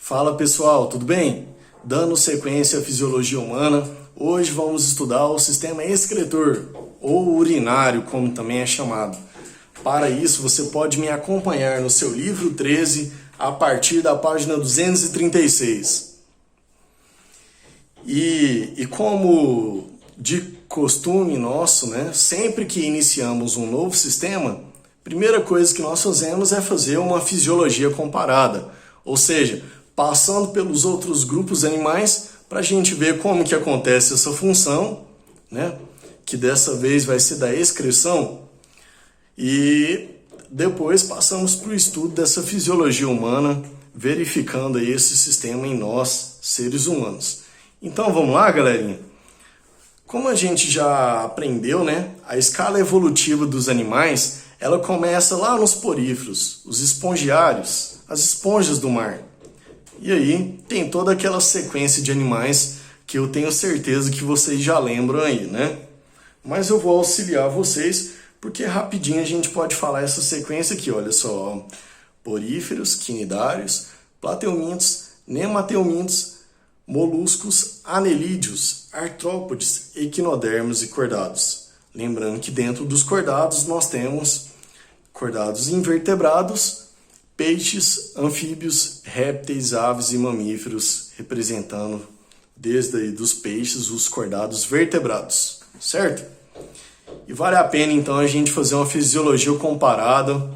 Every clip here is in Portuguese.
Fala pessoal, tudo bem? Dando sequência à fisiologia humana, hoje vamos estudar o sistema excretor, ou urinário, como também é chamado. Para isso, você pode me acompanhar no seu livro 13, a partir da página 236. E como de costume nosso, sempre que iniciamos um novo sistema, a primeira coisa que nós fazemos é fazer uma fisiologia comparada, ou seja, passando pelos outros grupos animais para a gente ver como que acontece essa função, que dessa vez vai ser da excreção, e depois passamos para o estudo dessa fisiologia humana, verificando aí esse sistema em nós, seres humanos. Então vamos lá, galerinha? Como a gente já aprendeu, a escala evolutiva dos animais, ela começa lá nos poríferos, os espongiários, as esponjas do mar. E aí tem toda aquela sequência de animais que eu tenho certeza que vocês já lembram aí, Mas eu vou auxiliar vocês, porque rapidinho a gente pode falar essa sequência aqui, olha só. Poríferos, quinidários, plateumintos, nemateumintos, moluscos, anelídeos, artrópodes, equinodermos e cordados. Lembrando que dentro dos cordados nós temos cordados invertebrados, peixes, anfíbios, répteis, aves e mamíferos, representando desde aí dos peixes os cordados vertebrados, certo? E vale a pena então a gente fazer uma fisiologia comparada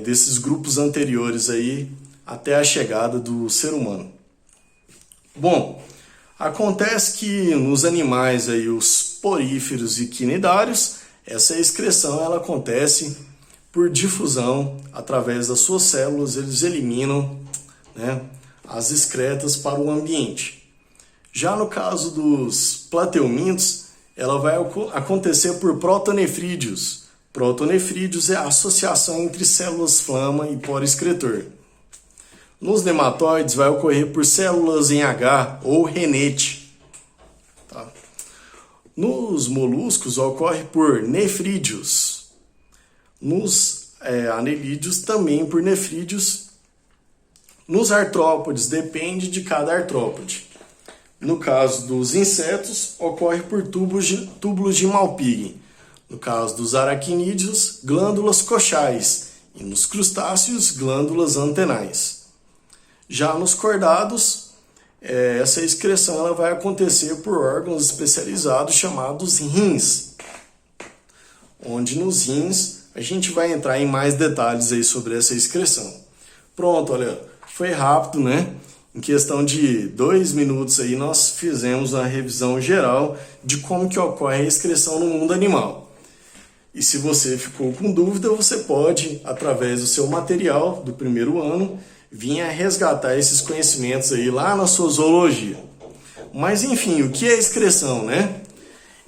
desses grupos anteriores aí até a chegada do ser humano. Bom, acontece que nos animais aí, os poríferos e quinidários, essa excreção ela acontece por difusão, através das suas células, eles eliminam as excretas para o ambiente. Já no caso dos plateumintos, ela vai acontecer por protonefrídeos. Protonefrídeos é a associação entre células flama e poro excretor. Nos nematóides vai ocorrer por células em H ou renete. Nos moluscos ocorre por nefrídeos. Nos anelídeos também por nefrídeos. Nos artrópodes depende de cada artrópode. No caso dos insetos ocorre por túbulos de Malpighi. No caso dos aracnídeos, glândulas coxais. E nos crustáceos, glândulas antenais. Já nos cordados, essa excreção ela vai acontecer por órgãos especializados chamados rins. Onde nos rins a gente vai entrar em mais detalhes aí sobre essa excreção. Pronto, olha, foi rápido, Em questão de 2 minutos aí nós fizemos uma revisão geral de como que ocorre a excreção no mundo animal. E se você ficou com dúvida, você pode, através do seu material do primeiro ano, vir a resgatar esses conhecimentos aí lá na sua zoologia. Mas enfim, o que é excreção,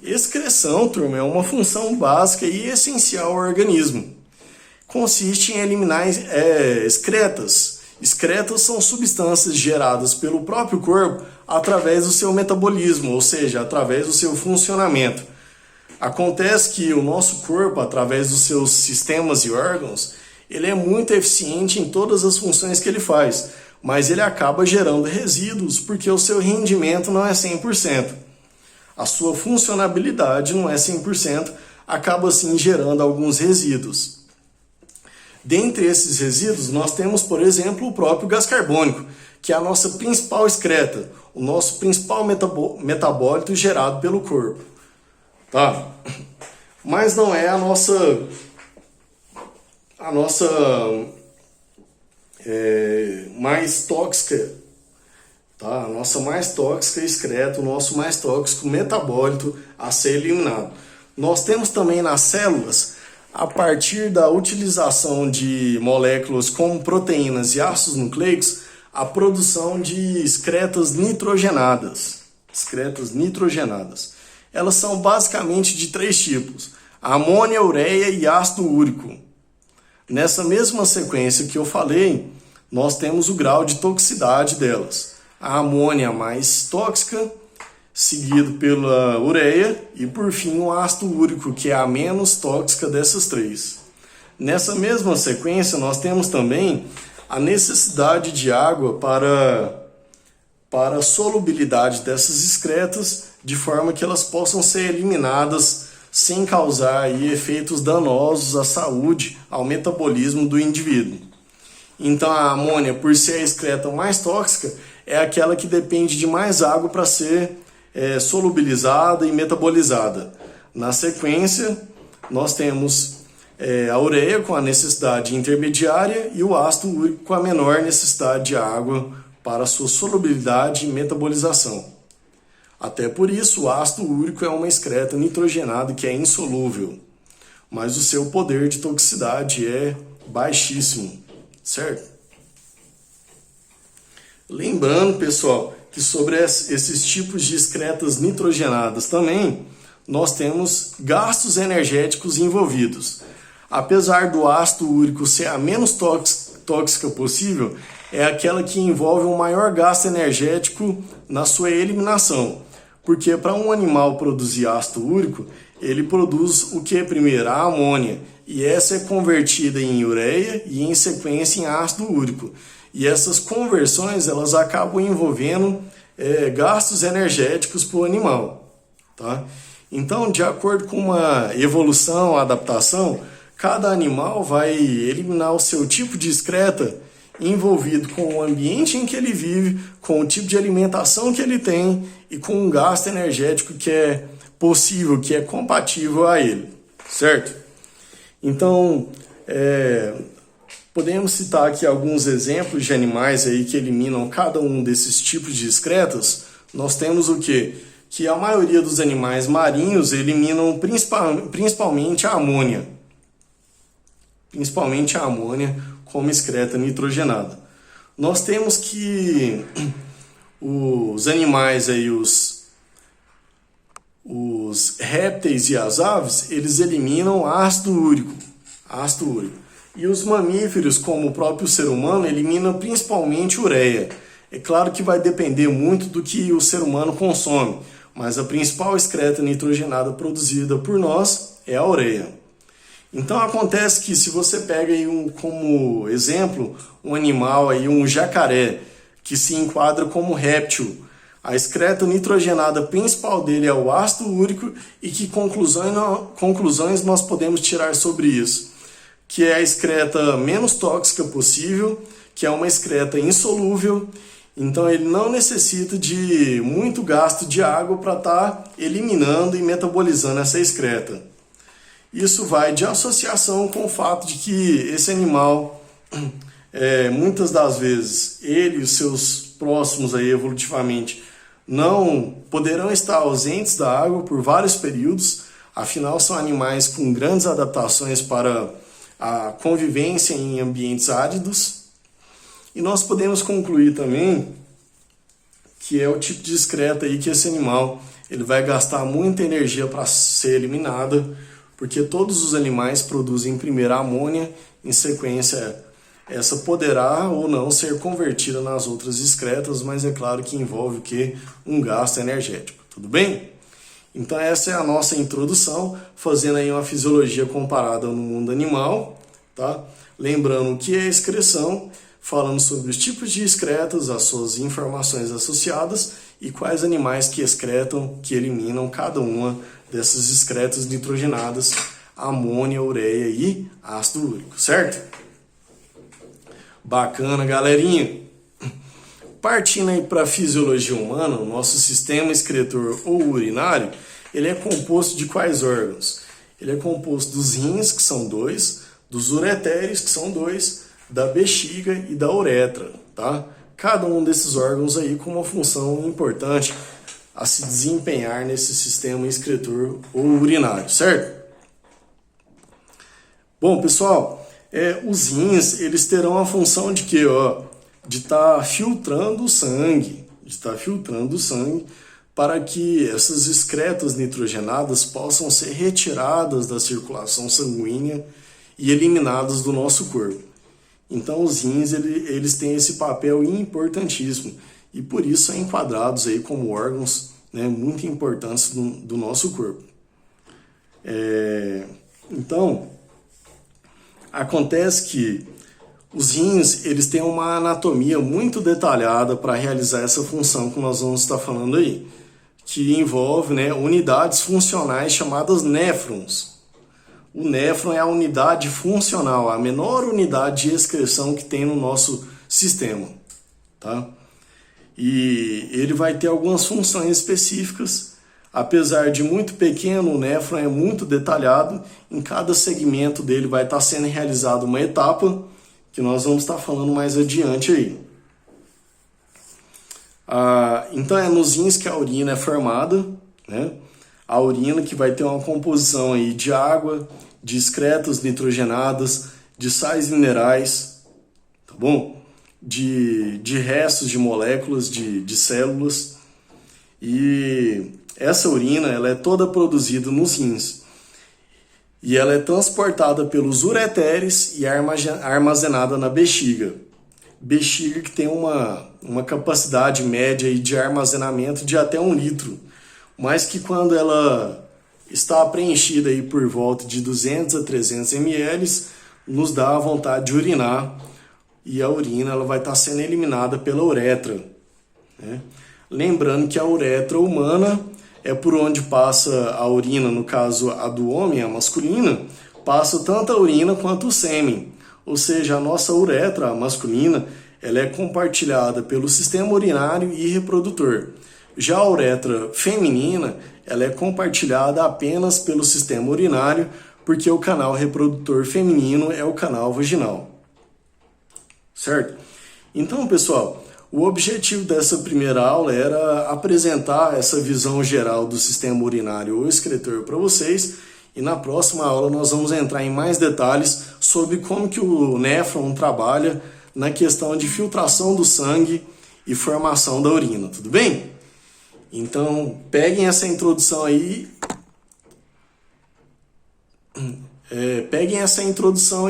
Excreção, turma, é uma função básica e essencial ao organismo. Consiste em eliminar excretas. Excretas são substâncias geradas pelo próprio corpo através do seu metabolismo, ou seja, através do seu funcionamento. Acontece que o nosso corpo, através dos seus sistemas e órgãos, ele é muito eficiente em todas as funções que ele faz, mas ele acaba gerando resíduos porque o seu rendimento não é 100%. A sua funcionabilidade não é 100%, acaba assim gerando alguns resíduos. Dentre esses resíduos, nós temos, por exemplo, o próprio gás carbônico, que é a nossa principal excreta, o nosso principal metabólito gerado pelo corpo. Mas não é a nossa mais tóxica. A nossa mais tóxica excreta, o nosso mais tóxico metabólito a ser eliminado. Nós temos também nas células, a partir da utilização de moléculas como proteínas e ácidos nucleicos, a produção de excretas nitrogenadas. Elas são basicamente de 3 tipos: amônia, ureia e ácido úrico. Nessa mesma sequência que eu falei, nós temos o grau de toxicidade delas. A amônia mais tóxica, seguido pela ureia e por fim o ácido úrico, que é a menos tóxica dessas 3. Nessa mesma sequência nós temos também a necessidade de água para a solubilidade dessas excretas, de forma que elas possam ser eliminadas sem causar aí efeitos danosos à saúde, ao metabolismo do indivíduo. Então a amônia, por ser a excreta mais tóxica, é aquela que depende de mais água para ser solubilizada e metabolizada. Na sequência, nós temos a ureia com a necessidade intermediária e o ácido úrico com a menor necessidade de água para sua solubilidade e metabolização. Até por isso, o ácido úrico é uma excreta nitrogenada que é insolúvel, mas o seu poder de toxicidade é baixíssimo, certo? Lembrando, pessoal, que sobre esses tipos de excretas nitrogenadas também, nós temos gastos energéticos envolvidos. Apesar do ácido úrico ser a menos tóxica possível, é aquela que envolve um maior gasto energético na sua eliminação. Porque para um animal produzir ácido úrico, ele produz o que primeiro? A amônia. E essa é convertida em ureia e em sequência em ácido úrico. E essas conversões elas acabam envolvendo gastos energéticos para o animal. Tá? Então, de acordo com uma evolução, adaptação, cada animal vai eliminar o seu tipo de excreta envolvido com o ambiente em que ele vive, com o tipo de alimentação que ele tem e com um gasto energético que é possível, que é compatível a ele, certo? Então, podemos citar aqui alguns exemplos de animais aí que eliminam cada um desses tipos de excretas. Nós temos o quê? Que a maioria dos animais marinhos eliminam principalmente a amônia. Principalmente a amônia como excreta nitrogenada. Nós temos que os animais aí, os répteis e as aves, eles eliminam ácido úrico. E os mamíferos, como o próprio ser humano, eliminam principalmente ureia. É claro que vai depender muito do que o ser humano consome, mas a principal excreta nitrogenada produzida por nós é a ureia. Então acontece que se você pega aí como exemplo um animal, aí, um jacaré, que se enquadra como réptil, a excreta nitrogenada principal dele é o ácido úrico e que conclusões nós podemos tirar sobre isso? Que é a excreta menos tóxica possível, que é uma excreta insolúvel, então ele não necessita de muito gasto de água para estar eliminando e metabolizando essa excreta. Isso vai de associação com o fato de que esse animal, muitas das vezes, ele e os seus próximos aí, evolutivamente, não poderão estar ausentes da água por vários períodos, afinal são animais com grandes adaptações para a convivência em ambientes áridos. E nós podemos concluir também que é o tipo de excreta aí que esse animal ele vai gastar muita energia para ser eliminada, porque todos os animais produzem primeiro a amônia, em sequência essa poderá ou não ser convertida nas outras excretas, mas é claro que envolve o quê? Um gasto energético, tudo bem? Então essa é a nossa introdução, fazendo aí uma fisiologia comparada no mundo animal, tá? Lembrando o que é excreção, falando sobre os tipos de excretas, as suas informações associadas e quais animais que excretam, que eliminam cada uma dessas excretas nitrogenadas, amônia, ureia e ácido úrico, certo? Bacana, galerinha! Partindo aí para a fisiologia humana, o nosso sistema excretor ou urinário, ele é composto de quais órgãos? Ele é composto dos rins, que são 2, dos ureteres, que são 2, da bexiga e da uretra, tá? Cada um desses órgãos aí com uma função importante a se desempenhar nesse sistema excretor ou urinário, certo? Bom, pessoal, os rins, eles terão a função de quê? De estar filtrando o sangue, para que essas excretas nitrogenadas possam ser retiradas da circulação sanguínea e eliminadas do nosso corpo. Então os rins eles têm esse papel importantíssimo e por isso são enquadrados aí como órgãos, né, muito importantes do nosso corpo. Então, acontece que Os rins, eles têm uma anatomia muito detalhada para realizar essa função que nós vamos estar falando aí, que envolve, né, unidades funcionais chamadas néfrons. O néfron é a unidade funcional, a menor unidade de excreção que tem no nosso sistema, tá? E ele vai ter algumas funções específicas. Apesar de muito pequeno, o néfron é muito detalhado. Em cada segmento dele vai estar sendo realizada uma etapa, que nós vamos estar falando mais adiante aí. Então é nos rins que a urina é formada, né? A urina que vai ter uma composição aí de água, de excretas nitrogenadas, de sais minerais, tá bom? De restos de moléculas, de células. E essa urina, ela é toda produzida nos rins. E ela é transportada pelos ureteres e armazenada na bexiga. Bexiga que tem uma capacidade média de armazenamento de até 1 litro, mas que quando ela está preenchida aí por volta de 200 a 300 ml, nos dá a vontade de urinar, e a urina ela vai estar sendo eliminada pela uretra, né? Lembrando que a uretra humana é por onde passa a urina, no caso a do homem, a masculina, passa tanto a urina quanto o sêmen. Ou seja, a nossa uretra, a masculina, ela é compartilhada pelo sistema urinário e reprodutor. Já a uretra feminina, ela é compartilhada apenas pelo sistema urinário, porque o canal reprodutor feminino é o canal vaginal. Certo? Então, pessoal, o objetivo dessa primeira aula era apresentar essa visão geral do sistema urinário ou excretor para vocês, e na próxima aula nós vamos entrar em mais detalhes sobre como que o néfron trabalha na questão de filtração do sangue e formação da urina, tudo bem? Então, peguem essa introdução aí,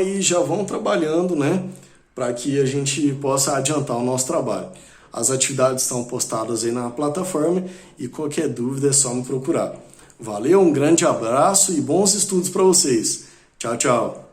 e já vão trabalhando, né? Para que a gente possa adiantar o nosso trabalho. As atividades estão postadas aí na plataforma e qualquer dúvida é só me procurar. Valeu, um grande abraço e bons estudos para vocês. Tchau, tchau.